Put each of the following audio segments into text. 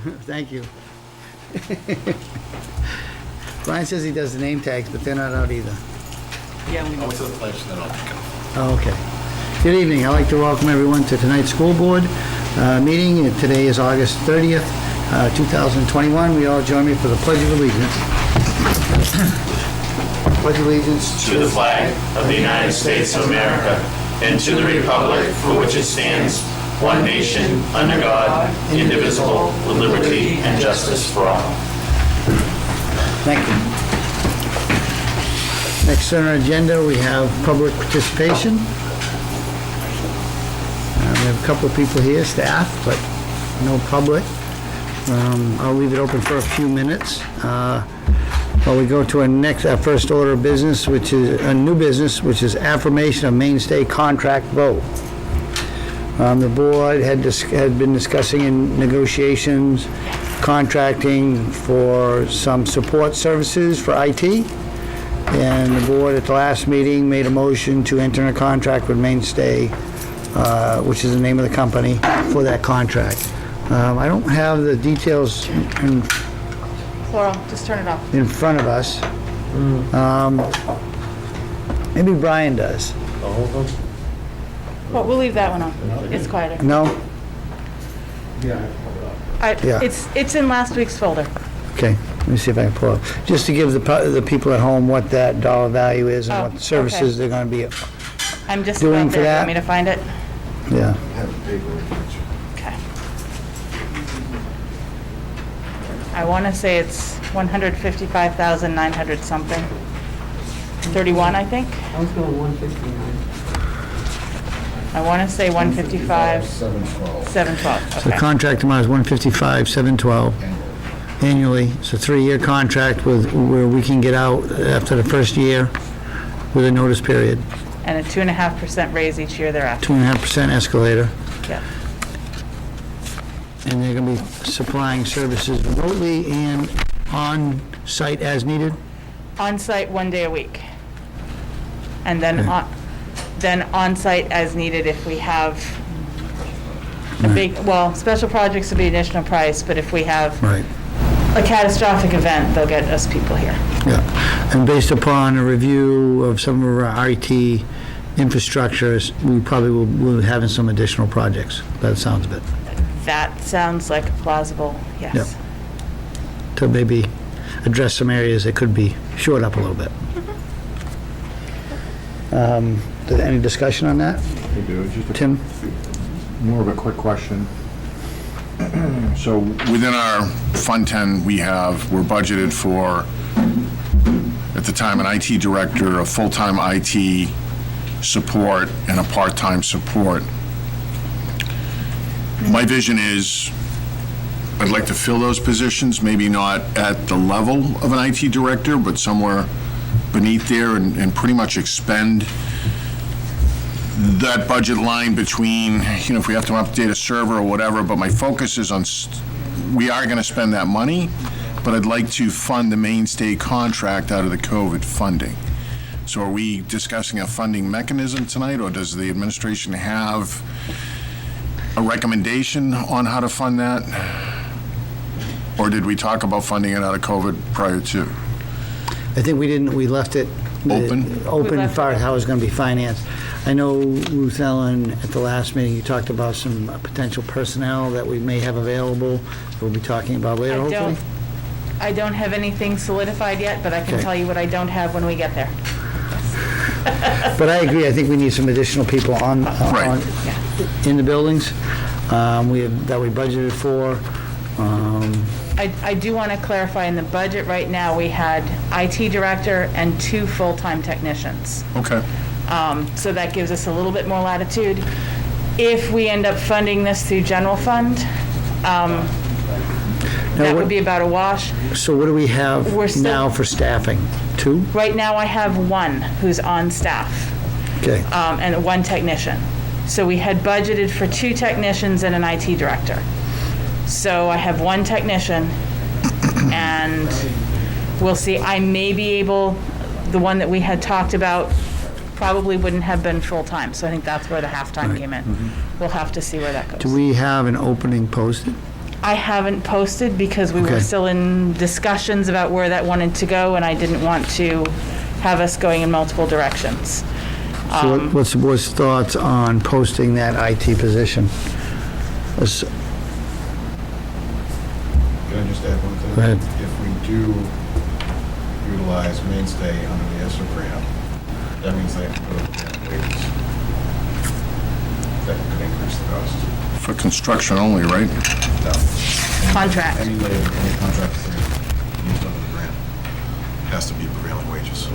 Thank you. Brian says he does the name tags, but they're not out either. Yeah, we know. To the place, then I'll pick 'em. Oh, okay. Good evening. I'd like to welcome everyone to tonight's school board meeting. Today is August 30th, 2021. We all join me for the Pledge of Allegiance. Pledge allegiance to the flag of the United States of America and to the republic for which it stands, one nation, under God, indivisible, with liberty and justice for all. Thank you. Next on our agenda, we have public participation. We have a couple of people here, staff, but no public. I'll leave it open for a few minutes. While we go to our first order of business, which is a new business, which is affirmation of mainstay contract vote. The board had been discussing in negotiations, contracting for some support services for IT. And the board at the last meeting made a motion to enter a contract with Mainstay, which is the name of the company, for that contract. I don't have the details Laurel, just turn it off. in front of us. Maybe Brian does. Well, we'll leave that one on. It's quieter. No? Yeah. It's in last week's folder. Okay, let me see if I can pull up. Just to give the people at home what that dollar value is and Oh, what services they're gonna be, I'm just Doing about for there. that? Want me to find it? yeah. Okay. I want to say it's 155,900 something. 31, I think. I was going 159. I want to say 155, 712. 712. So the Okay. contract amount is 155,712 annually. It's a 3-year contract where we can get out after the first year with a notice period. And a 2.5% raise each year thereafter. 2.5% escalator. Yeah. And they're gonna be supplying services remotely and on-site as needed? On-site 1 day a week. And then on-site as needed if we have a big, well, special projects will be additional price, but if we have Right. a catastrophic event, they'll get us people here. Yeah, and based upon a review of some of our IT infrastructures, we probably will be having some additional projects, by the sounds of it, That sounds like plausible, yes. Yep. to maybe address some areas that could be shored up a little bit. Any discussion on that? We do, just Tim? more of a quick question. So within our Fund 10, we're budgeted for, at the time, an IT director, a full-time IT support, and a part-time support. My vision is, I'd like to fill those positions, maybe not at the level of an IT director, but somewhere beneath there, and pretty much expend that budget line between, if we have to update a server or whatever, but my focus is on, we are going to spend that money, but I'd like to fund the Mainstay contract out of the COVID funding. So are we discussing a funding mechanism tonight, or does the administration have a recommendation on how to fund that? Or did we talk about funding it out of COVID prior to? I think we left it Open? Open as far as how it's going to be financed. I know, Ruth Ellen, at the last meeting, you talked about some potential personnel that we may have available. We'll be talking about later, hopefully. I don't have anything solidified yet, but I can Okay. tell you what I don't have when we get there. But I agree, I think we need some additional people Right. in the buildings that we budgeted for. I do want to clarify, in the budget right now, we had IT director and 2 full-time technicians. Okay. So that gives us a little bit more latitude. If we end up funding this through general fund, that would be about a wash. So what do we have We're still- now for staffing? 2? Right now, I have 1 who's on staff, Okay. and 1 technician. So we had budgeted for 2 technicians and an IT director. So I have 1 technician, and we'll see. I may be able, the one that we had talked about probably wouldn't have been full-time, so I think that's where the halftime came in. We'll have to see where that goes. Do we have an opening posted? I haven't posted because we were Okay. still in discussions about where that wanted to go, and I didn't want to have us going in multiple directions. So what's the board's thoughts on posting that IT position? Let's- Can I just add one thing? Go ahead. If we do utilize mainstay under the ESSER grant, that means they have to go to wages. That could increase the cost. For construction only, right? No. Contract. Any labor, any contract that they used under the grant has to be prevailing wages.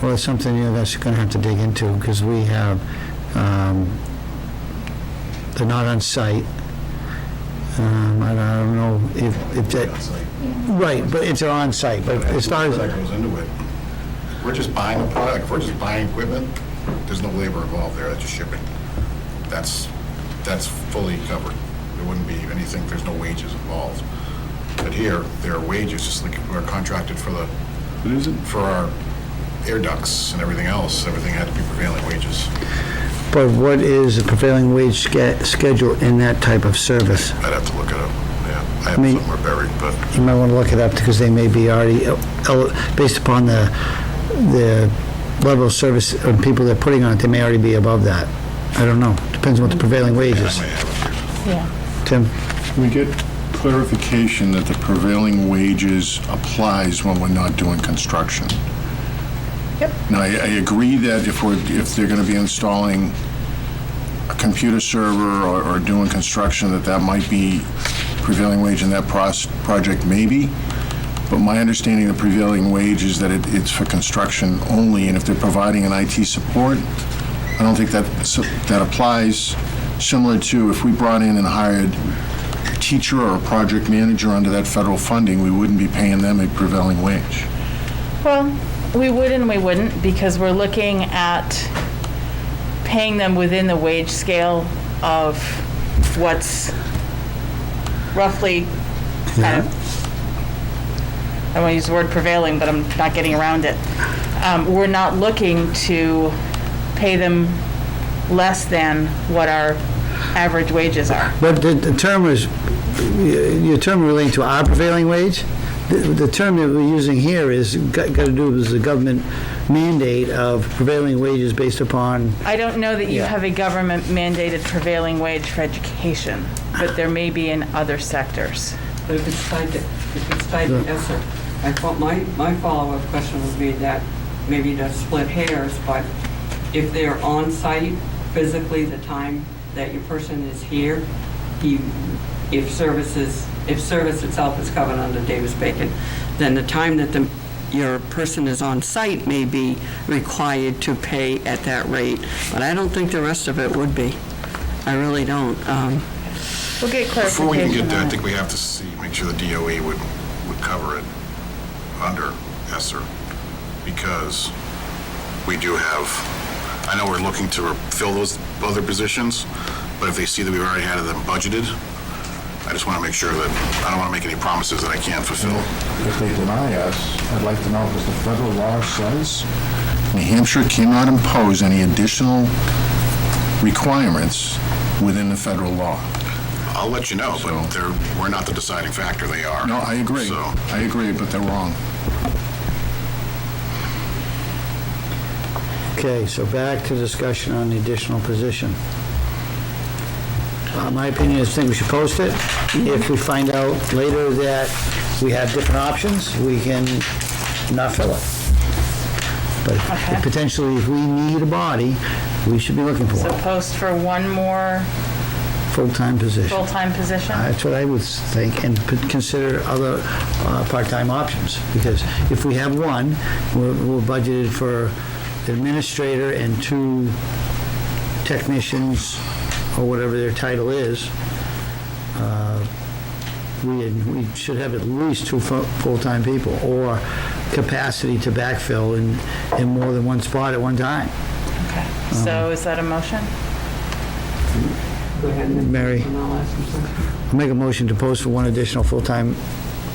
Well, it's something, that's going to have to dig into, because we have, they're not on site. I don't know if that, That's like, right, but it's on site, but as far as, that goes into it. We're just buying a product, if we're just buying equipment, there's no labor involved there, that's just shipping. That's fully covered. There wouldn't be anything, there's no wages involved. But here, there are wages, just like we're contracted for the, What is it? for our air ducts and everything else, everything had to be prevailing wages. but what is the prevailing wage schedule in that type of service? I'd have to look it up, yeah. I have mean- it somewhere buried, but You might want to look it up, because they may be already, based upon the level of service of people they're putting on it, they may already be above that. I don't know. Depends on what the prevailing wage I is. may have it here. Yeah. Tim? We get clarification that the prevailing wages applies when we're not doing construction. Yep. Now, I agree that if they're gonna be installing a computer server or doing construction, that might be prevailing wage in that project, maybe. But my understanding of prevailing wage is that it's for construction only, and if they're providing an IT support, I don't think that applies. Similar to if we brought in and hired a teacher or a project manager under that federal funding, we wouldn't be paying them a prevailing wage. Well, we would and we wouldn't, because we're looking at paying them within the wage scale of what's roughly kind of, I don't want to use the word prevailing, but I'm not getting around it. We're not looking to pay them less than what our average wages are. But the term is, your term relating to our prevailing wage? The term that we're using here is, got to do with the government mandate of prevailing wages based upon, I don't know that you Yeah. have a government mandated prevailing wage for education, but there may be in other sectors. But if it's tied to ESSER, I thought my follow-up question would be that, maybe to split hairs, but if they're on site physically, the time that your person is here, if service itself is covered under Davis-Bacon, then the time that your person is on site may be required to pay at that rate. But I don't think the rest of it would be. I really don't. We'll get Before we can clarification get there, I on think it. we have to make sure the DOE would cover it under ESSER, because we do have, I know we're looking to fill those other positions, but if they see that we've already had them budgeted, I just want to make sure that, I don't want to make any promises that I can't fulfill. If they deny us, I'd like to know, because the federal law says New Hampshire cannot impose any additional requirements within the federal law. I'll let you know, but we're not the deciding factor, they are. No, I agree. So, I agree, but they're wrong. okay, so back to discussion on the additional position. My opinion is, I think we should post it. If we find out later that we have different options, we can not fill it. But Okay. potentially, if we need a body, we should be looking for So one. post for one more Full-time position. full-time position? That's what I would think, and consider other part-time options. Because if we have one, we're budgeted for administrator and 2 technicians, or whatever their title is. We should have at least 2 full-time people, or capacity to backfill in more than one spot at one time. Okay, so is that a motion? Go ahead, and Mary. and I'll ask some questions. I'll make a motion to post for one additional full-time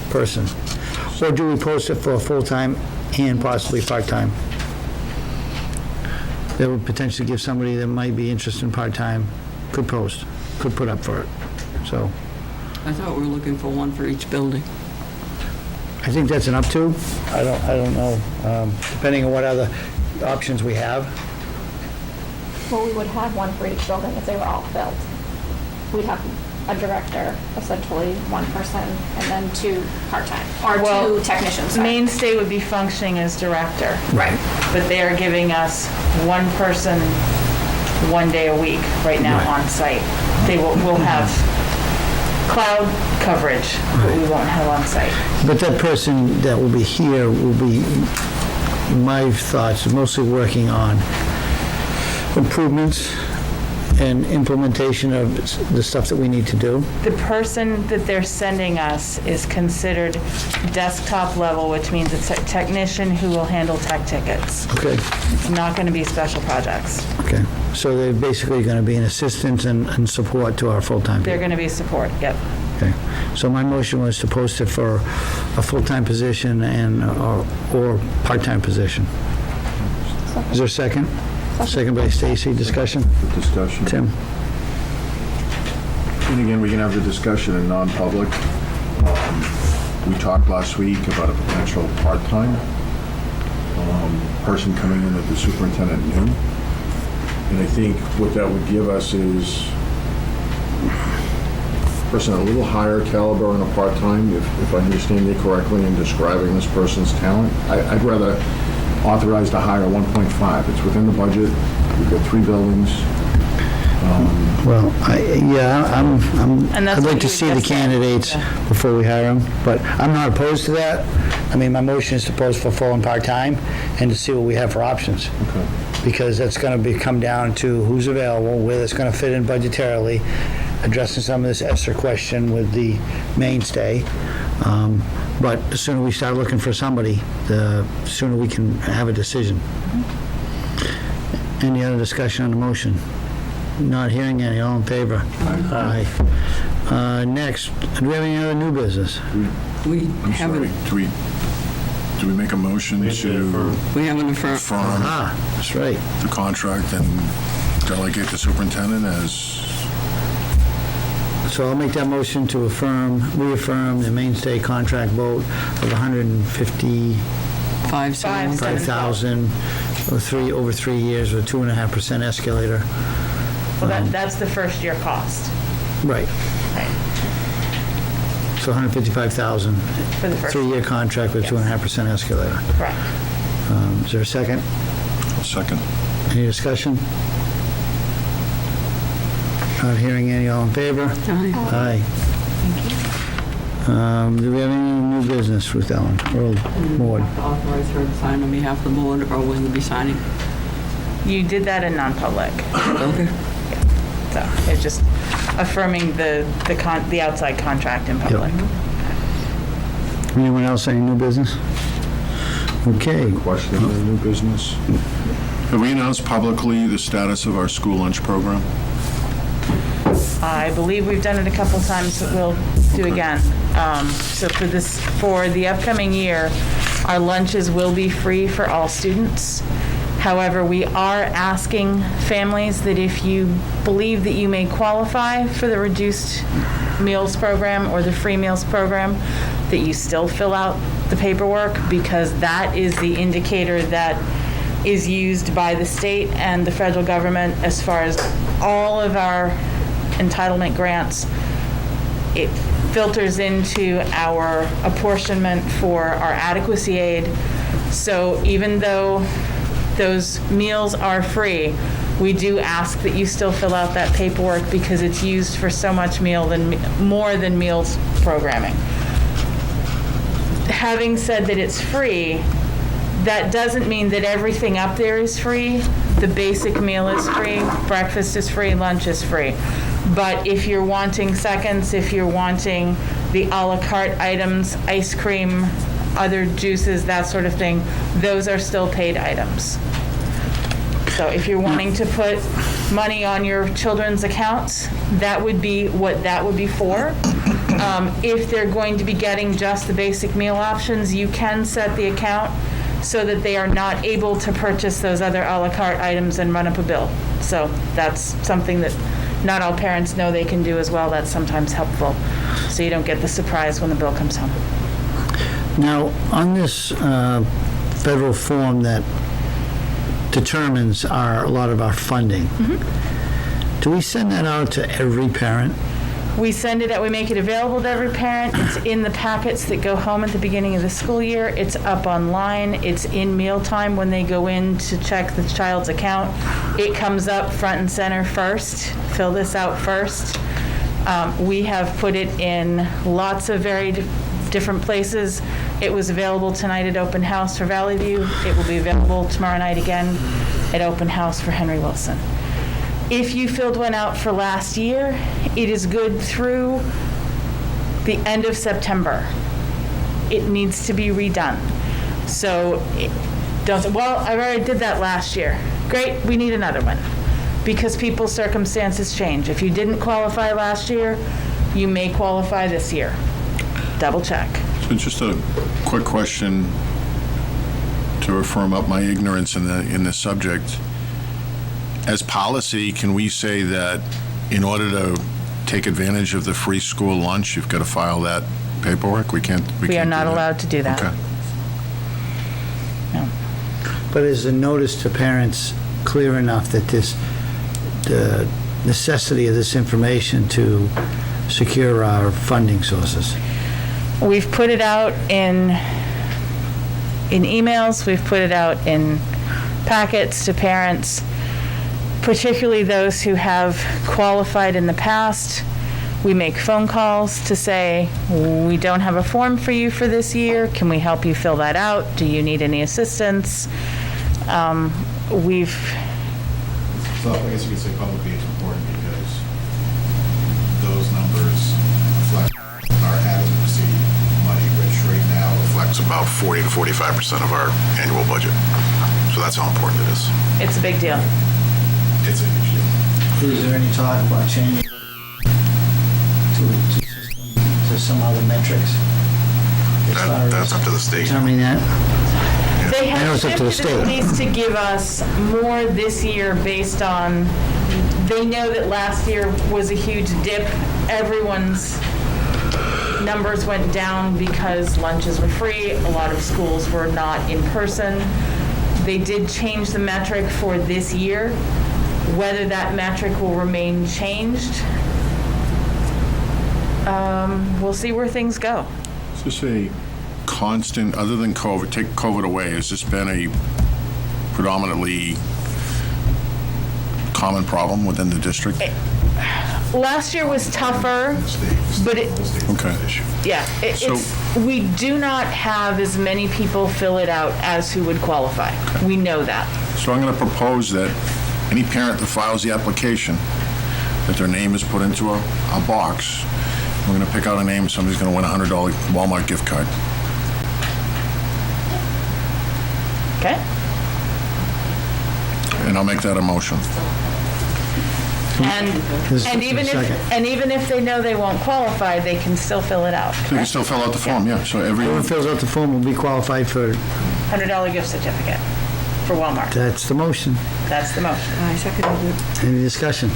person. Or do we post it for a full-time and possibly part-time? That would potentially give somebody that might be interested in part-time could post, could put up for it. So I thought we were looking for one for each building. I think that's an up to. I don't know, depending on what other options we have. Well, we would have one for each building if they were all filled. We'd have a director, essentially one person, and then 2 part-time, or Well, 2 technicians. sorry. Mainstay would be functioning as director. Right. But they are giving us one person, 1 day a week right now on site. We'll have cloud coverage, but we won't have on site. But that person that will be here will be, my thoughts, mostly working on improvements and implementation of the stuff that we need to do. The person that they're sending us is considered desktop level, which means it's a technician who will handle tech tickets. Okay, It's not going to be special projects. okay. So they're basically going to be an assistance and support to our full-time They're people. going to be support, yep. Okay. So my motion was to post it for a full-time position and, or part-time position. Is there a second? Second by Stacy. Discussion? Discussion. Tim? And again, we can have the discussion in non-public. We talked last week about a potential part-time person coming in that the superintendent knew. And I think what that would give us is a person a little higher caliber on a part-time, if I understand you correctly in describing this person's talent. I'd rather authorize to hire 1.5. It's within the budget. We've got 3 buildings. Well, And that's I'd what like to you see the just said. candidates before we hire them, but I'm not opposed to that. I mean, my motion is to post for full and part-time and to see what we have for options. Okay. Because that's going to come down to who's available, where it's going to fit in budgetarily, addressing some of this ESSER question with the mainstay. But the sooner we start looking for somebody, the sooner we can have a decision. Any other discussion on the motion? Not hearing any, all in favor? Aye. Next, do we have any other new business? We I'm sorry. haven't, Do we make a motion to we haven't affirmed. affirm That's right. the contract and delegate the superintendent as, So I'll make that motion to reaffirm the mainstay contract vote of $155,000 over 3 years with 2.5% escalator. Well, that's the first year cost. Right. Right. So $155,000, For the first. 3-year contract with 2.5% escalator. Correct. Is there a second? second. Any discussion? Not hearing any, all in favor? Aye. Aye. Do we have any new business, Ruth Ellen, or board? Authorize her to sign on behalf of the board, or will you be signing? You did that in non-public, Okay. so it's just affirming the outside contract in public. Anyone else, any new business? Okay. Question on the new business? Have we announced publicly the status of our school lunch program? I believe we've done it a couple times, but we'll do again. So for the upcoming year, our lunches will be free for all students. However, we are asking families that if you believe that you may qualify for the reduced meals program or the free meals program, that you still fill out the paperwork, because that is the indicator that is used by the state and the federal government as far as all of our entitlement grants. It filters into our apportionment for our adequacy aid. So even though those meals are free, we do ask that you still fill out that paperwork, because it's used for so much more than meals programming. Having said that it's free, that doesn't mean that everything up there is free. The basic meal is free, breakfast is free, lunch is free. But if you're wanting seconds, if you're wanting the a la carte items, ice cream, other juices, that sort of thing, those are still paid items. So if you're wanting to put money on your children's accounts, that would be what that would be for. If they're going to be getting just the basic meal options, you can set the account so that they are not able to purchase those other a la carte items and run up a bill. So that's something that not all parents know they can do as well. That's sometimes helpful, so you don't get the surprise when the bill comes home. Now, on this federal form that determines a lot of our funding, do we send that out to every parent? We send it out, we make it available to every parent. It's in the packets that go home at the beginning of the school year. It's up online. It's in mealtime when they go in to check the child's account. It comes up front and center first. Fill this out first. We have put it in lots of very different places. It was available tonight at open house for Valley View. It will be available tomorrow night again at open house for Henry Wilson. If you filled one out for last year, it is good through the end of September. It needs to be redone. So don't say, well, I already did that last year. Great, we need another one. Because people's circumstances change. If you didn't qualify last year, you may qualify this year. Double check. So just a quick question to firm up my ignorance in this subject. As policy, can we say that in order to take advantage of the free school lunch, you've got to file that paperwork? We We are not allowed to do that. Okay. No. But is the notice to parents clear enough that the necessity of this information to secure our funding sources? We've put it out in emails, we've put it out in packets to parents, particularly those who have qualified in the past. We make phone calls to say, we don't have a form for you for this year. Can we help you fill that out? Do you need any assistance? So I guess you could say publicly it's important because those numbers reflect our hasn't received money, which right now reflects about 40 to 45% of our annual budget. So that's how important it is. It's a big deal. It's a huge deal. Is there any talk about changing to some other metrics? As far as That's up to the state. determining that? They I know have it's up to the shifted state. at least to give us more this year based on, they know that last year was a huge dip. Everyone's numbers went down because lunches were free. A lot of schools were not in person. They did change the metric for this year. Whether that metric will remain changed, we'll see where things go. Is this a constant, other than COVID, take COVID away, has this been a predominantly common problem within the district? Last year was tougher, but Okay. we do not have as many people fill it out as who would qualify. We know that. So I'm going to propose that any parent that files the application, that their name is put into a box. We're going to pick out a name, somebody's going to win a $100 Walmart gift card. Okay? And I'll make that a motion. And even if they know they won't qualify, they can still fill it out. They can still fill out the form, yeah. So Whoever everyone, fills out the form will be qualified for, $100 gift certificate for Walmart. that's the motion. That's the motion. I seconded it. Any discussion?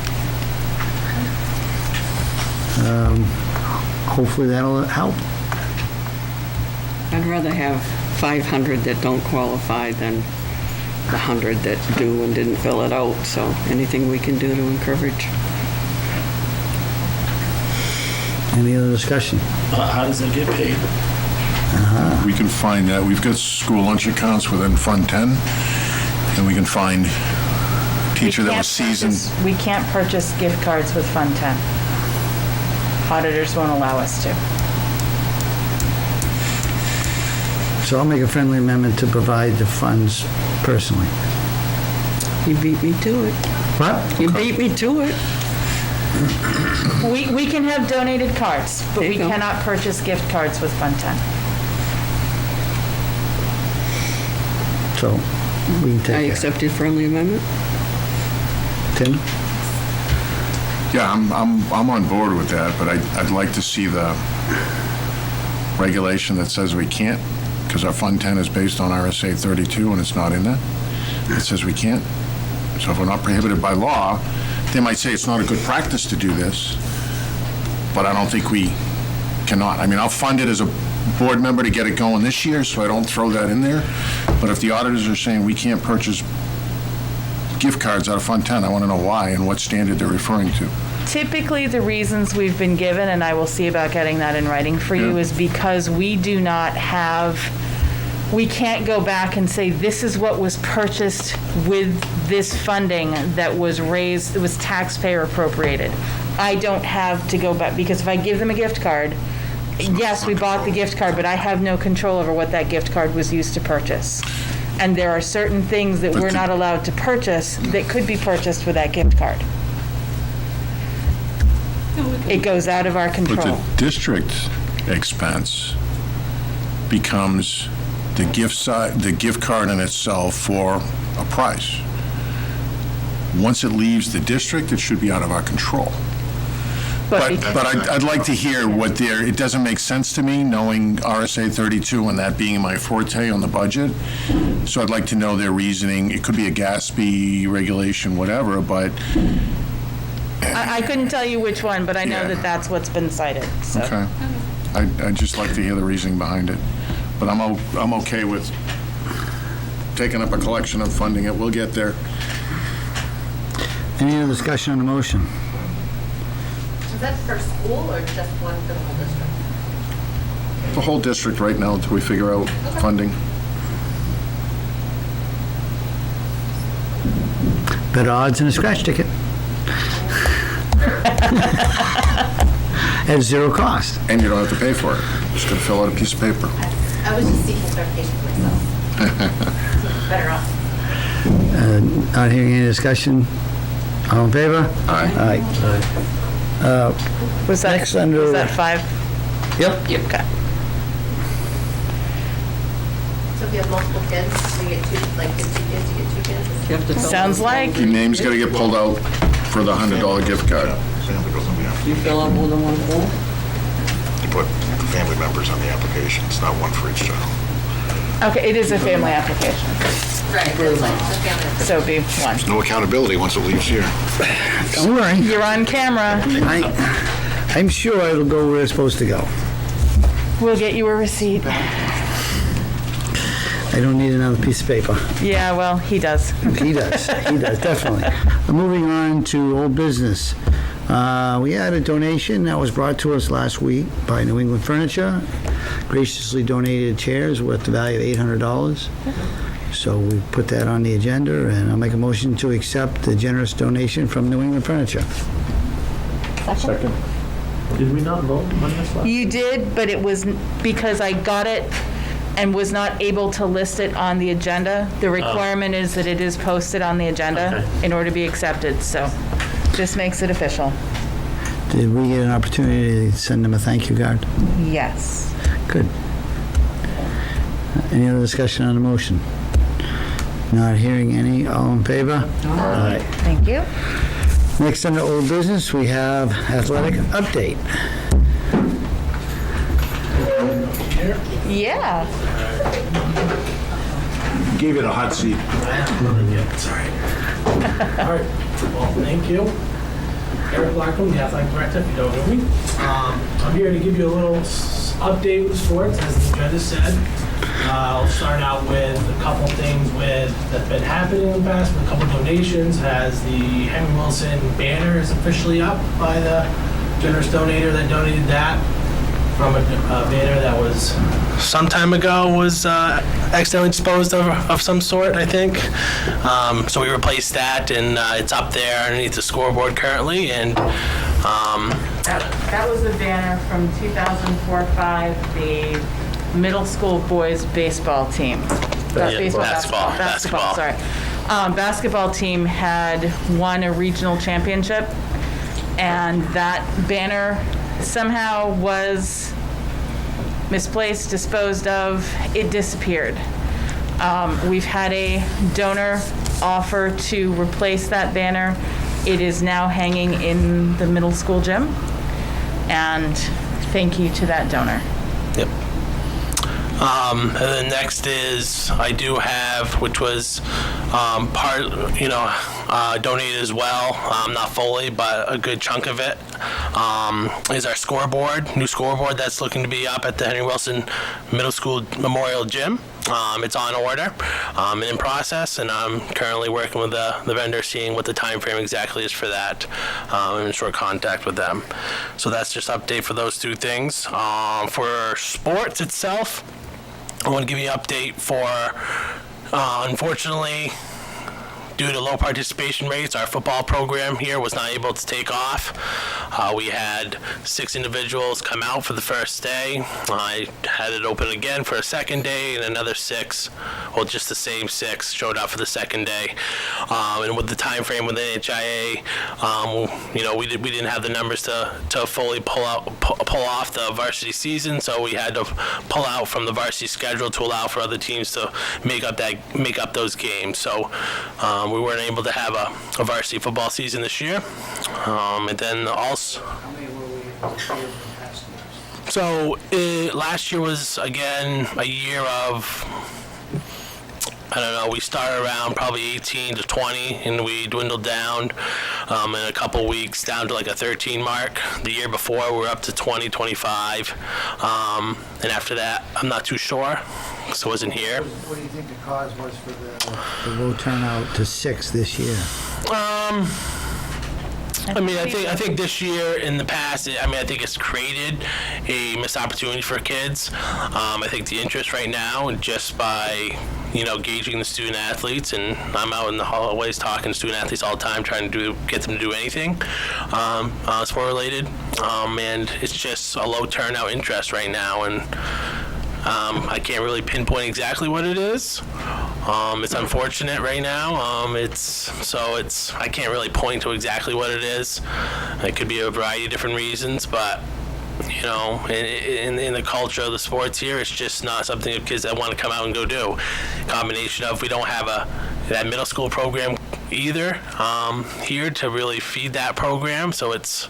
Hopefully that'll help. I'd rather have 500 that don't qualify than the 100 that do and didn't fill it out, so anything we can do to encourage. Any other discussion? How does it get paid? we can find that. We've got school lunch accounts within Fund 10, and we can find teacher that was seasoned. We can't purchase gift cards with Fund 10. Auditors won't allow us to. So I'll make a friendly amendment to provide the funds personally. You beat me to it. What? You beat me to it. We can have donated cards, but There we you go. cannot purchase gift cards with Fund 10. So we can I take that. accept your friendly amendment. Tim? Yeah, I'm on board with that, but I'd like to see the regulation that says we can't, because our Fund 10 is based on RSA 32, and it's not in there. It says we can't. So if we're not prohibited by law, they might say it's not a good practice to do this, but I don't think we cannot. I mean, I'll fund it as a board member to get it going this year, so I don't throw that in there. But if the auditors are saying we can't purchase gift cards out of Fund 10, I want to know why and what standard they're referring to. Typically, the reasons we've been given, and I will see about getting that in writing for you, Yeah. is because we do not have, we can't go back and say, this is what was purchased with this funding that was raised, it was taxpayer appropriated. I don't have to go back, because if I give them a gift card, yes, we bought the gift card, but I have no control over what that gift card was used to purchase. And there are certain things that we're not allowed to purchase that could be purchased with that gift card. It goes out of our But control. the district expense becomes the gift card in itself for a price. Once it leaves the district, it should be out of our control. But I'd like to hear what it doesn't make sense to me, knowing RSA 32 and that being my forte on the budget. So I'd like to know their reasoning. It could be a GASB regulation, whatever, but... I couldn't tell you which one, but I know Yeah. that that's what's been cited, so. Okay. I'd just like to hear the reasoning behind it. But I'm okay with taking up a collection and funding it. We'll get there. Any other discussion on the motion? Is that for school or just one for the whole district? The whole district right now until we figure out funding. Better odds than a scratch ticket. At zero cost. And you don't have to pay for it. Just gotta fill out a piece of paper. I was just seeking clarification for myself. Better off. Not hearing any discussion. All in favor? Aye. Aye. Was that, Next under- was that 5? Yep. Okay. So if you have multiple kids, you get two, like 50 kids, you get 2 kids? You have to fill Sounds out- like, Your name's gotta get pulled out for the $100 gift card. Family goes on the You fill out more than one form? You put the family members on the application. It's not one for each child. okay, it is a family application, Right, it's like the family. so it'd be 1. No accountability once it leaves here. Don't worry. You're on camera. I'm sure it'll go where it's supposed to go. We'll get you a receipt. I don't need another piece of paper. Yeah, well, he does. He does, definitely. Moving on to old business. We had a donation that was brought to us last week by New England Furniture. Graciously donated chairs worth the value of $800. So we put that on the agenda, and I'll make a motion to accept the generous donation from New England Furniture. Second. Did we not vote on this last? You did, but it was because I got it and was not able to list it on the agenda. The requirement is that it is posted on the agenda Okay. in order to be accepted, so this makes it official. Did we get an opportunity to send them a thank you card? Yes. Good. Any other discussion on the motion? Not hearing any. All in favor? Aye. Thank you. Next under old business, we have athletic update. Yeah. Gave it a hot seat. Sorry. All right. Well, thank you. Eric Blackham, the athletic director, if you don't know me. I'm here to give you a little update with sports, as the agenda said. I'll start out with a couple things that's been happening in the past, with a couple donations. As the Henry Wilson banner is officially up by the generous donator that donated that from a banner that was some time ago was accidentally disposed of some sort, I think. So we replaced that, and it's up there underneath the scoreboard currently. And That was the banner from 2004-05, the middle school boys baseball team. Basketball, sorry. Basketball team had won a regional championship, and that banner somehow was misplaced, disposed of, it disappeared. We've had a donor offer to replace that banner. It is now hanging in the middle school gym, and thank you to that donor. Yep. And then next is, I do have, which was donated as well, not fully, but a good chunk of it, is our scoreboard, new scoreboard that's looking to be up at the Henry Wilson Middle School Memorial Gym. It's on order and in process, and I'm currently working with the vendor, seeing what the time frame exactly is for that. I'm in short contact with them. So that's just update for those two things. For sports itself, I want to give you an update for, unfortunately, due to low participation rates, our football program here was not able to take off. We had 6 individuals come out for the first day. I had it open again for a second day, and another 6, well, just the same 6 showed up for the second day. And with the time frame with the NHIA, we didn't have the numbers to fully pull off the varsity season, so we had to pull out from the varsity schedule to allow for other teams to make up those games. So we weren't able to have a varsity football season this year. And then also, How many were we able to see in the past years? so last year was, again, a year of, I don't know, we started around probably 18 to 20, and we dwindled down in a couple weeks down to like a 13 mark. The year before, we were up to 20, 25. And after that, I'm not too sure, because I wasn't here. What do you think the cause was for the low turnout to 6 this year? I think this year, in the past, I think it's created a missed opportunity for kids. I think the interest right now, just by, gauging the student athletes, and I'm out in the hallways talking to student athletes all the time, trying to get them to do anything sport related, and it's just a low turnout interest right now, and I can't really pinpoint exactly what it is. It's unfortunate right now. I can't really point to exactly what it is. It could be a variety of different reasons, but in the culture of the sports here, it's just not something of kids that want to come out and go do. Combination of, we don't have that middle school program either here to really feed that program, so it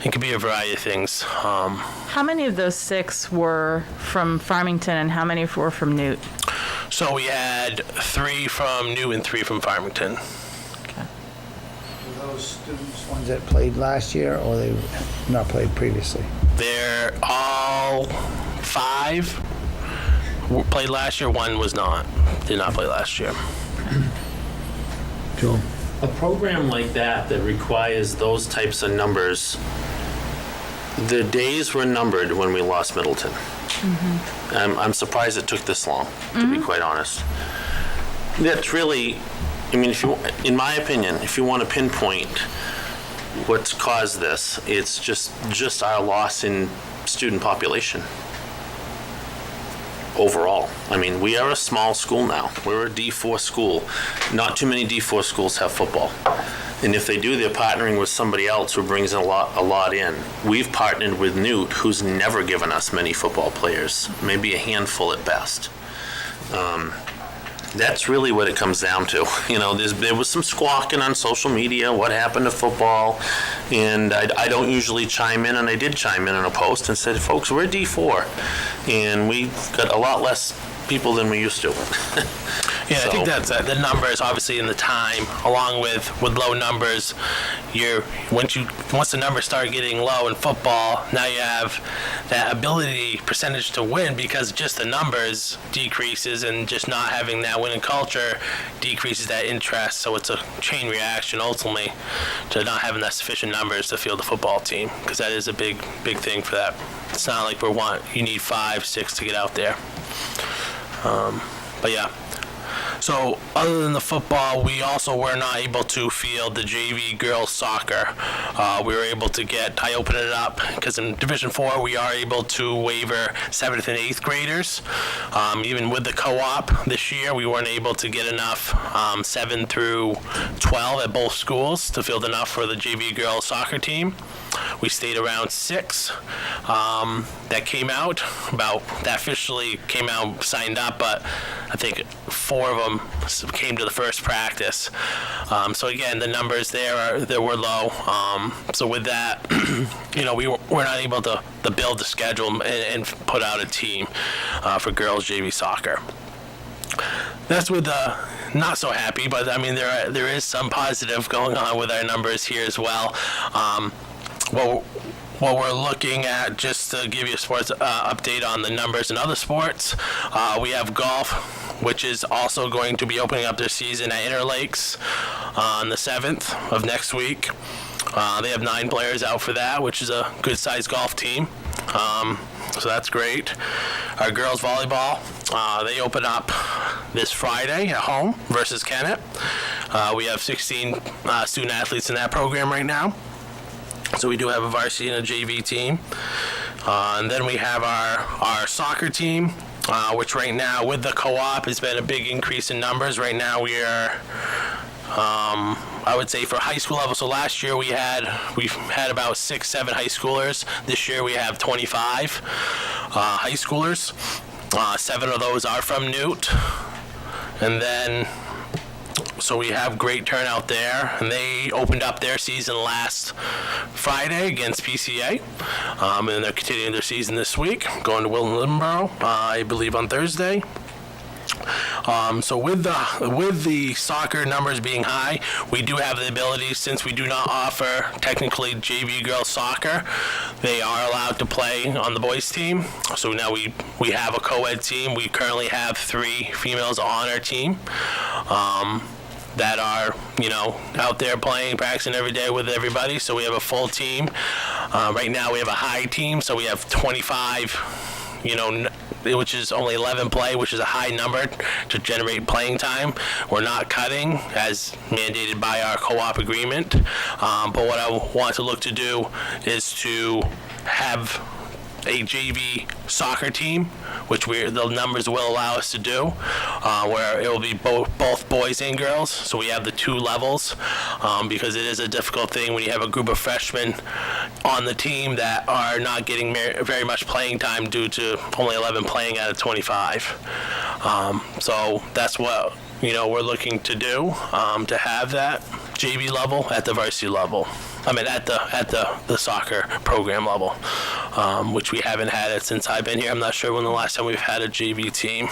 could be a variety of things. How many of those 6 were from Farmington, and how many were from Newt? So we had 3 from Newt and 3 from Farmington. Were those students ones that played last year, or they not played previously? They're all 5 played last year. 1 did not play last year. Joel? A program like that requires those types of numbers, the days were numbered when we lost Middleton. Mm-hmm. I'm surprised it took this long, to be quite honest. That's really, in my opinion, if you want to pinpoint what's caused this, it's just our loss in student population overall. We are a small school now. We're a D4 school. Not too many D4 schools have football. And if they do, they're partnering with somebody else who brings a lot in. We've partnered with Newt, who's never given us many football players, maybe a handful at best. That's really what it comes down to. There was some squawking on social media, what happened to football, and I don't usually chime in, and I did chime in on a post and said, folks, we're D4, and we got a lot less people than we used to. Yeah, I think that's the numbers, obviously, in the time, along with low numbers. Once the numbers start getting low in football, now you have that ability percentage to win, because just the numbers decreases, and just not having that winning culture decreases that interest. So it's a chain reaction ultimately to not having that sufficient numbers to field the football team, because that is a big thing for that. It's not like you need 5, 6 to get out there. But yeah. So other than the football, we also were not able to field the JV girls soccer. We were able to I opened it up because in Division 4 we are able to waiver 7th and 8th graders. Even with the co-op this year, we weren't able to get enough 7 through 12 at both schools to field enough for the JV girls soccer team. We stayed around 6. That came out, that officially came out, signed up, but I think 4 of them came to the first practice. So again, the numbers there were low. So with that, we're not able to build the schedule and put out a team for girls JV soccer. That's with not so happy, but I mean there is some positive going on with our numbers here as well. What we're looking at, just to give you a sports update on the numbers in other sports, we have golf, which is also going to be opening up their season at Interlakes on the 7th of next week. They have 9 players out for that, which is a good-sized golf team. So that's great. Our girls volleyball, they open up this Friday at home versus Kennett. We have 16 student athletes in that program right now. So we do have a varsity and a JV team. And then we have our soccer team, which right now with the co-op has been a big increase in numbers. Right now we are, I would say for high school level, so last year we've had about 6-7 high schoolers. This year we have 25 high schoolers. 7 of those are from Newt. And then, so we have great turnout there, and they opened up their season last Friday against PCA, and they're continuing their season this week, going to Wilton-Linborough, I believe on Thursday. So with the soccer numbers being high, we do have the ability, since we do not offer technically JV girls soccer, they are allowed to play on the boys team. So now we have a co-ed team. We currently have 3 females on our team that are, out there playing, practicing every day with everybody. So we have a full team. Right now we have a high team, so we have 25, which is only 11 play, which is a high number to generate playing time. We're not cutting as mandated by our co-op agreement. But what I want to look to do is to have a JV soccer team, which the numbers will allow us to do, where it will be both boys and girls. So we have the 2 levels, because it is a difficult thing when you have a group of freshmen on the team that are not getting very much playing time due to only 11 playing out of 25. So that's what we're looking to do, to have that JV level at the varsity level. I mean, at the soccer program level, which we haven't had it since I've been here. I'm not sure when the last time we've had a JV team,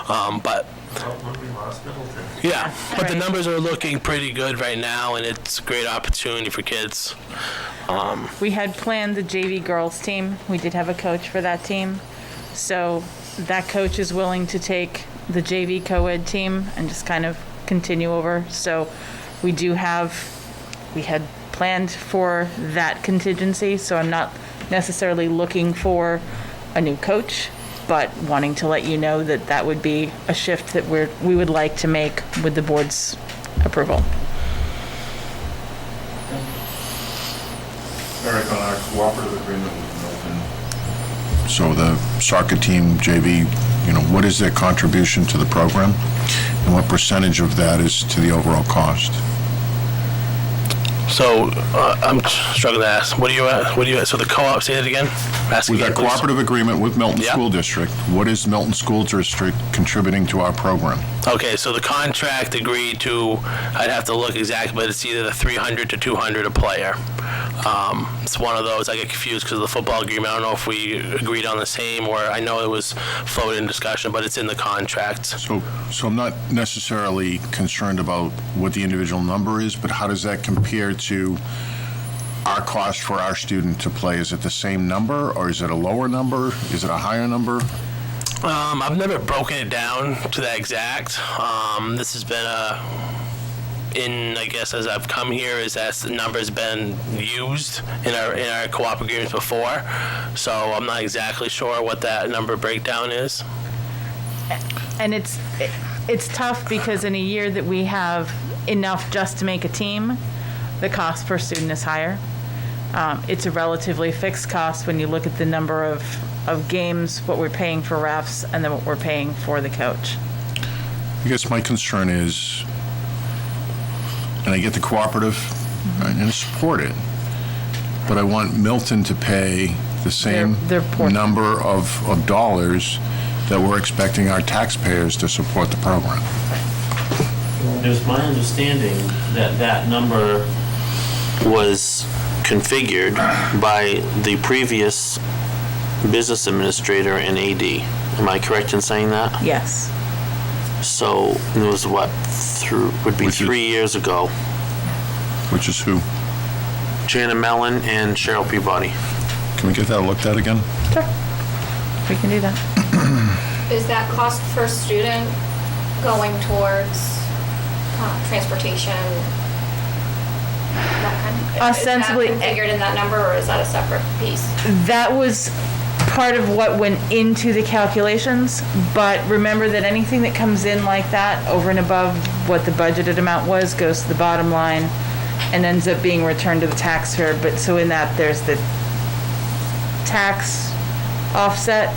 but When we lost Middleton. yeah, but the numbers are looking pretty good right now, and it's a great opportunity for kids. We had planned the JV girls team. We did have a coach for that team. So that coach is willing to take the JV co-ed team and just kind of continue over. So we had planned for that contingency, so I'm not necessarily looking for a new coach, but wanting to let you know that that would be a shift that we would like to make with the board's approval. Eric, on our cooperative agreement with Milton. So the soccer team, JV, what is their contribution to the program? And what percentage of that is to the overall cost? So I'm struggling to ask. What do you at? So the co-op, say that again? Ask With again, that please. cooperative agreement with Milton Yeah. School District, what is Milton School District contributing to our program? Okay, so the contract agreed to, I'd have to look exactly, but it's either the 300 to 200 a player. It's one of those, I get confused because of the football agreement. I don't know if we agreed on the same, or I know it was floated in discussion, but it's in the contract. So I'm not necessarily concerned about what the individual number is, but how does that compare to our cost for our student to play? Is it the same number, or is it a lower number? Is it a higher number? I've never broken it down to that exact. This has been I guess as I've come here, is that the number's been used in our co-op agreements before. So I'm not exactly sure what that number breakdown is. And it's tough because in a year that we have enough just to make a team, the cost per student is higher. It's a relatively fixed cost when you look at the number of games, what we're paying for refs, and then what we're paying for the coach. I guess my concern is, and I get the cooperative and I support it, but I want Milton to pay the same Their portion. number of dollars that we're expecting our taxpayers to support the program. It was my understanding that that number was configured by the previous business administrator and AD. Am I correct in saying that? Yes. So it was what, would be Which is- 3 years ago. Which is who? Jana Mellon and Cheryl Peabody. Can we get that looked at again? Sure. We can do that. Is that cost per student going towards transportation? That kind of, Ostensibly- is that configured in that number, or is that a separate piece? That was part of what went into the calculations, but remember that anything that comes in like that, over and above what the budgeted amount was, goes to the bottom line and ends up being returned to the taxpayer. But so in that, there's the tax offset,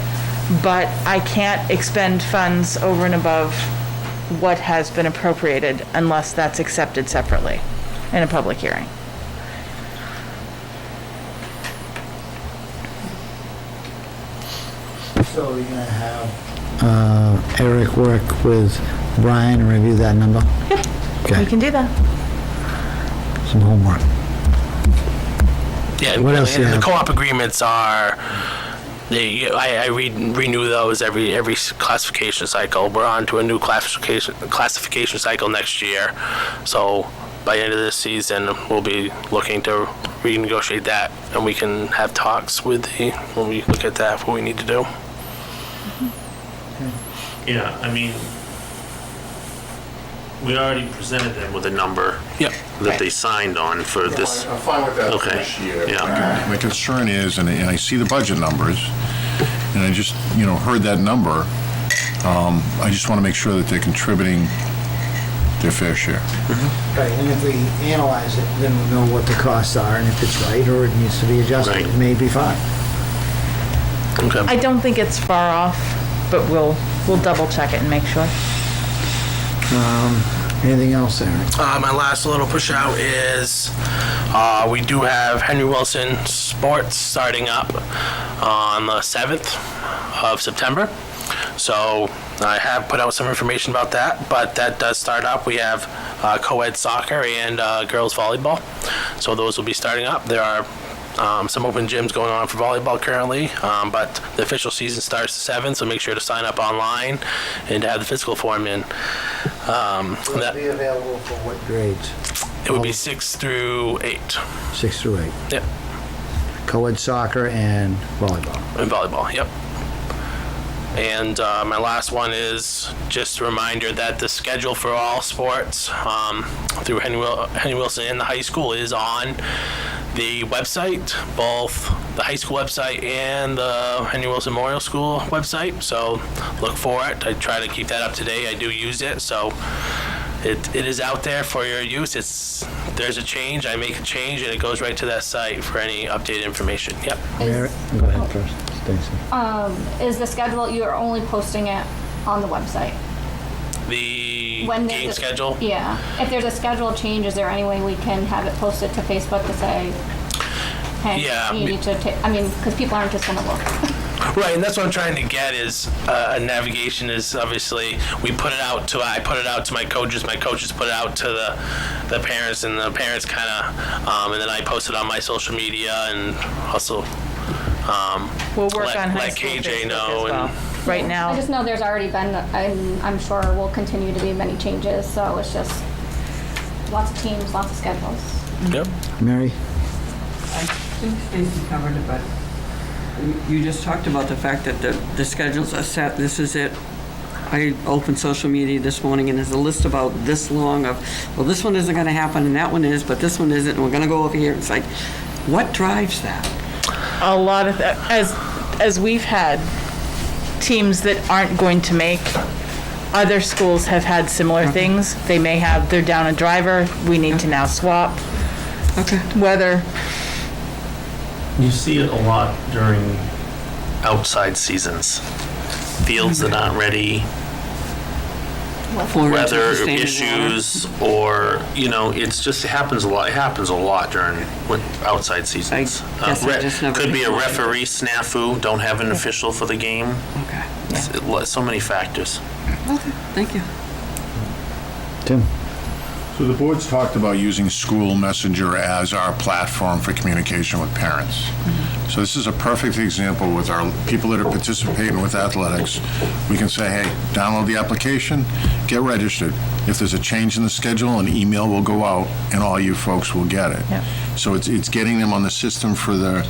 but I can't expend funds over and above what has been appropriated unless that's accepted separately in a public hearing. So you're gonna have Eric work with Brian and review that number? Yep. Okay, We can do that. some homework. Yeah, What else do you and the have? co-op agreements are, I renew those every classification cycle. We're on to a new classification cycle next year. So by the end of this season, we'll be looking to renegotiate that, and we can have talks with when we look at that, what we need to do. Yeah, I mean, we already presented them with a number Yep. that they signed on for this. I'm fine with that Okay, this year. yeah. My concern is, and I see the budget numbers, and I just, heard that number, I just want to make sure that they're contributing their fair share. Right, and if we analyze it, then we'll know what the costs are, and if it's right or it needs to be adjusted, Right. it may be fine. Okay. I don't think it's far off, but we'll double check it and make sure. Anything else, Eric? My last little push out is we do have Henry Wilson Sports starting up on the 7th of September. So I have put out some information about that, but that does start up. We have co-ed soccer and girls volleyball. So those will be starting up. There are some open gyms going on for volleyball currently, but the official season starts the 7th, so make sure to sign up online and to have the physical form in. Will it be available for what grades? It would be 6 through 8. 6 through 8. Yep, Co-ed soccer and volleyball. and volleyball, yep. And my last one is just a reminder that the schedule for all sports through Henry Wilson and the high school is on the website, both the high school website and the Henry Wilson Memorial School website. So look for it. I try to keep that up to date. I do use it, so it is out there for your use. There's a change, I make a change, and it goes right to that site for any updated information. Yep. Eric, go ahead first, Stacy. Is the schedule, you're only posting it on the website? The When game there's a- schedule. Yeah. If there's a schedule change, is there any way we can have it posted to Facebook to say, hey, Yeah, you need to take, because people aren't just gonna look. Right, and that's what I'm trying to get is a navigation is obviously I put it out to my coaches put it out to the parents, and the parents kind of and then I post it on my social media and also We'll work let on high school KJ Facebook know as well. and Right I now, just know there's already been, and I'm sure will continue to be many changes, so it's just lots of teams, lots of schedules. yep. Mary? I think Stacy covered it, but you just talked about the fact that the schedules are set, this is it. I opened social media this morning and there's a list about this long of, well, this one isn't gonna happen and that one is, but this one isn't, and we're gonna go over here. It's like, what drives that? a lot of, as we've had teams that aren't going to make, other schools have had similar things. They may have, they're down a driver, we need to now swap. Okay. Whether, You see it a lot during outside seasons. Fields that aren't ready, weather Standing issues, or, it's just, it happens a lot. It happens a lot during outside seasons. I guess I just never Could be a think about it. referee snafu, don't have an official for the game. Okay, So many factors. okay, thank you. Tim? So the board's talked about using School Messenger as our platform for communication with parents. So this is a perfect example with our people that are participating with athletics. We can say, hey, download the application, get registered. If there's a change in the schedule, an email will go out and all you folks will get it. Yep. So it's getting them on the system for the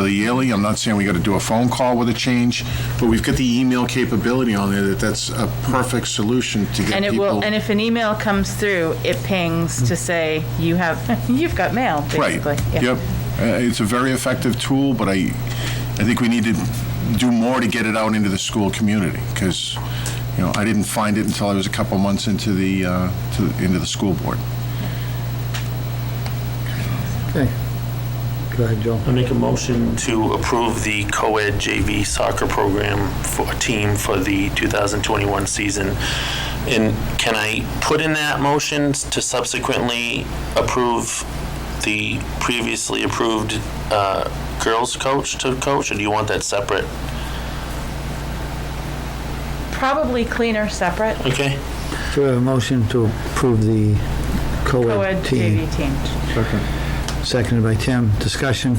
yearly. I'm not saying we got to do a phone call with a change, but we've got the email capability on there that's a perfect solution to get And it people. will, and if an email comes through, it pings to say, you've got mail, basically. Right, Yeah. yep. It's a very effective tool, but I think we need to do more to get it out into the school community, because, I didn't find it until I was a couple months into the school board. Okay. Go ahead, Joe. I make a motion to approve the co-ed JV soccer program team for the 2021 season. And can I put in that motion to subsequently approve the previously approved girls coach to coach, or do you want that separate? Probably cleaner separate, Okay. Do we have a motion to approve the co-ed co-ed team? JV team. Seconded by Tim. Discussion?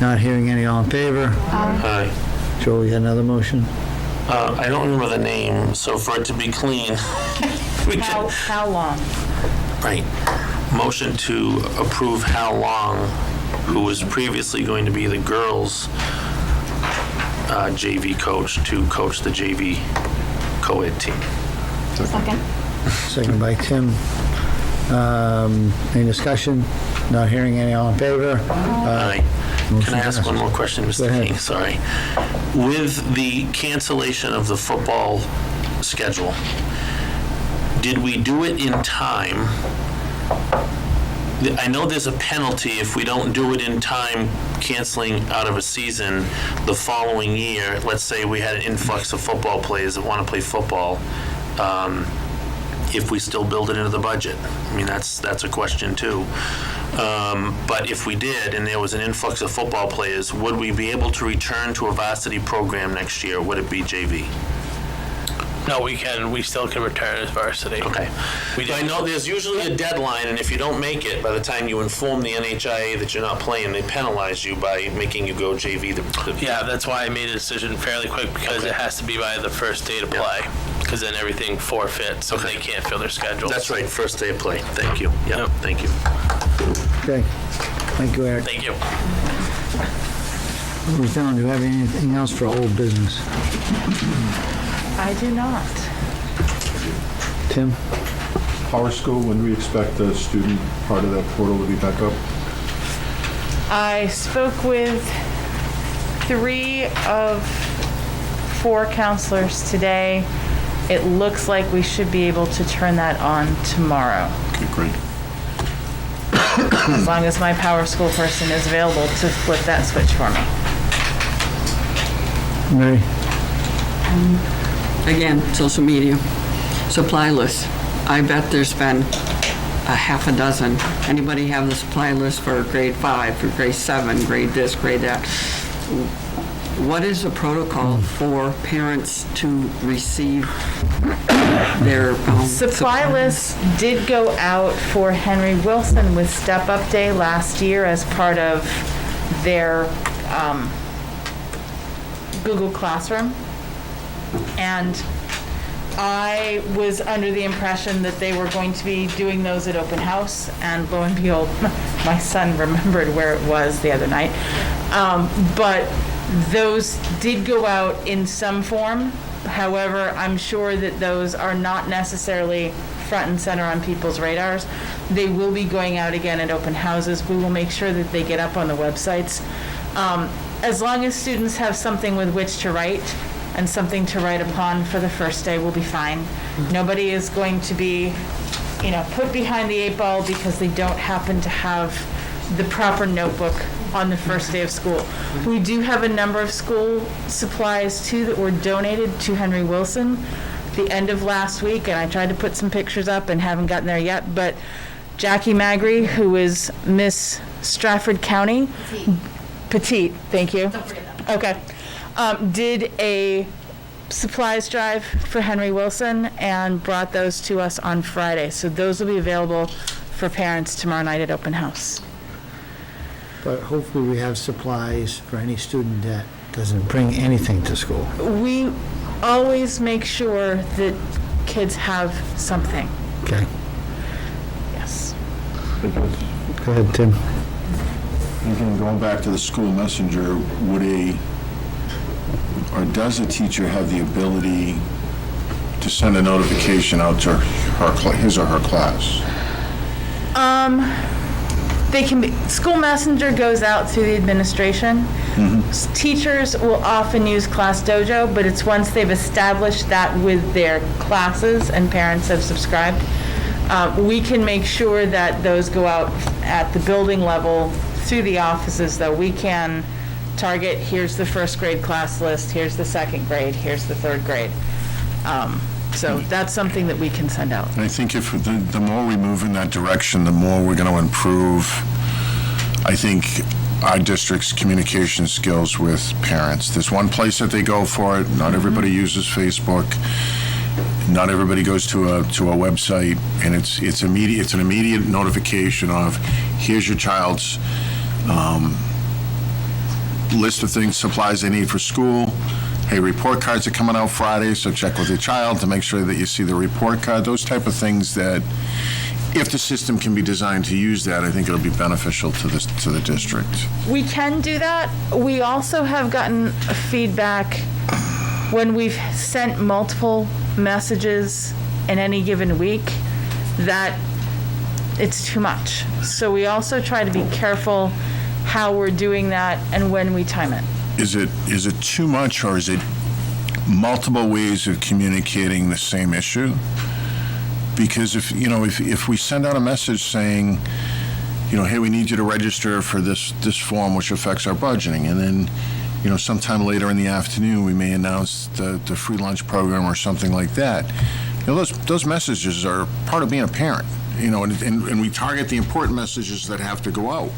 Not hearing any. All in favor? Aye. Joe, you got another motion? I don't remember the name, so for it to be clean, we can, How long? right. Motion to approve Hal Long, who was previously going to be the girls' JV coach, to coach the JV co-ed team. Second. Seconded by Tim. Any discussion? Not hearing any. All in favor? Aye. Can Motion I ask passes. one more question, Go Mr. ahead. King? Sorry. With the cancellation of the football schedule, did we do it in time? I know there's a penalty if we don't do it in time, canceling out of a season the following year. Let's say we had an influx of football players that want to play football. If we still build it into the budget. I mean, that's a question too. But if we did, and there was an influx of football players, would we be able to return to a varsity program next year? Would it be JV? No, we still can return as varsity. Okay. We I know there's usually a deadline, and if you don't make it, by the time you inform the NHIA that you're not playing, they penalize you by making you go JV. Yeah, that's why I made a decision fairly quick, because Okay. it has to be by the first day to Yeah. play, because then everything forfeits, so Okay. they can't fill their schedule. That's right, first day of play. Thank you. Yep, Yep. thank you. Okay. Thank you, Eric. Thank you. Moving down, do you have anything else for old business? I do not. Tim? Power School, when do we expect the student part of that portal to be back up? I spoke with 3 of 4 counselors today. It looks like we should be able to turn that on tomorrow, Okay, great. as long as my Power School person is available to flip that switch for me. Mary? Again, social media, supply list. I bet there's been a half a dozen. Anybody have the supply list for grade 5, for grade 7, grade this, grade that? What is the protocol for parents to receive their Supply list did go out for Henry Wilson with Step Up Day last year as part of their Google Classroom. And I was under the impression that they were going to be doing those at open house, and lo and behold, my son remembered where it was the other night. But those did go out in some form. However, I'm sure that those are not necessarily front and center on people's radars. They will be going out again at open houses. We will make sure that they get up on the websites. As long as students have something with which to write and something to write upon for the first day, we'll be fine. Nobody is going to be, put behind the 8 ball because they don't happen to have the proper notebook on the first day of school. We do have a number of school supplies too that were donated to Henry Wilson the end of last week, and I tried to put some pictures up and haven't gotten there yet, but Jackie Magri, who is Miss Stratford County. Petite, thank you. Don't forget that. Okay. Did a supplies drive for Henry Wilson and brought those to us on Friday. So those will be available for parents tomorrow night at open house. But hopefully we have supplies for any student that doesn't bring anything to school. We always make sure that kids have something. Okay. Yes. Go ahead, Tim. Again, going back to the school messenger, does a teacher have the ability to send a notification out to his or her class? They can be, school messenger goes out to the administration. Teachers will often use Class Dojo, but it's once they've established that with their classes and parents have subscribed. We can make sure that those go out at the building level through the offices, though. We can target, here's the first grade class list, here's the second grade, here's the third grade. So that's something that we can send out. And I think if the more we move in that direction, the more we're going to improve, I think, our district's communication skills with parents. There's one place that they go for it. Not everybody uses Facebook. Not everybody goes to a website, and it's immediate. It's an immediate notification of, here's your child's list of things, supplies they need for school. Hey, report cards are coming out Friday, so check with your child to make sure that you see the report card. Those type of things that, if the system can be designed to use that, I think it'll be beneficial to the district. We can do that. We also have gotten feedback when we've sent multiple messages in any given week that it's too much. So we also try to be careful how we're doing that and when we time it. Is it too much, or is it multiple ways of communicating the same issue? Because if we send out a message saying, hey, we need you to register for this form which affects our budgeting, and then, sometime later in the afternoon we may announce the free lunch program or something like that. Those messages are part of being a parent, and we target the important messages that have to go out.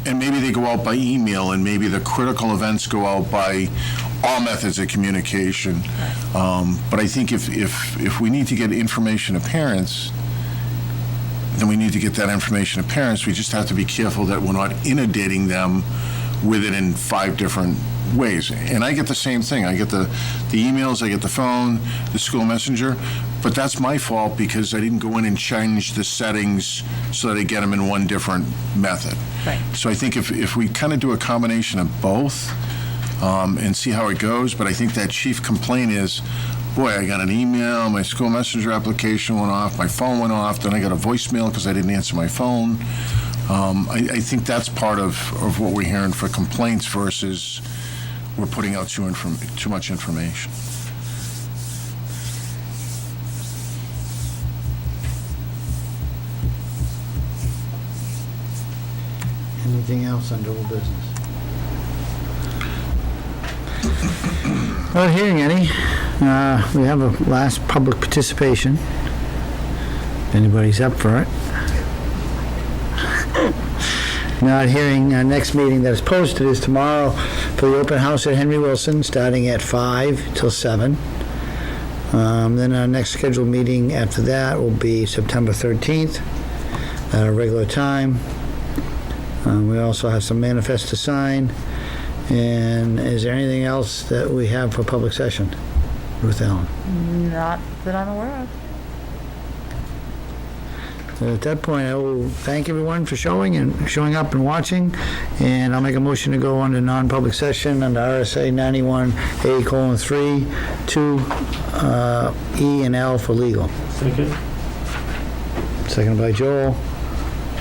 And maybe they go out by email, and maybe the critical events go out by all methods of communication. But I think if we need to get information to parents, then we need to get that information to parents. We just have to be careful that we're not inundating them with it in 5 different ways. And I get the same thing. I get the emails, I get the phone, the school messenger, but that's my fault because I didn't go in and change the settings so that I get them in one different method. Right. So I think if we kind of do a combination of both and see how it goes, but I think that chief complaint is, boy, I got an email, my school messenger application went off, my phone went off, then I got a voicemail because I didn't answer my phone. I think that's part of what we're hearing for complaints versus we're putting out too much information. Anything else under old business? Not hearing any. We have a last public participation. If anybody's up for it. Not hearing. Our next meeting that is posted is tomorrow for the open house at Henry Wilson, starting at 5 till 7. Then our next scheduled meeting after that will be September 13th at a regular time. We also have some manifests to sign. And is there anything else that we have for public session? Ruth Allen? Not that I'm aware of. So at that point, I will thank everyone for showing up and watching, and I'll make a motion to go into non-public session under RSA 91A:3, 2, E and L for legal. Second. Seconded by Joel.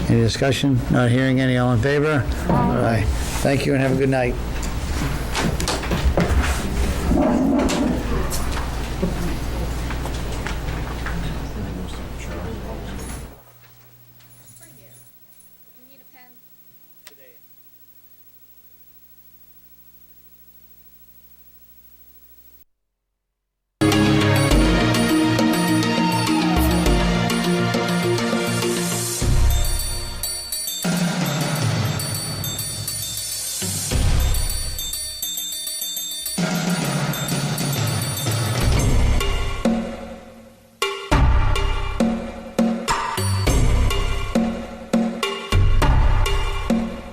Any discussion? Not hearing any. All in favor? Aye. Thank you and have a good night.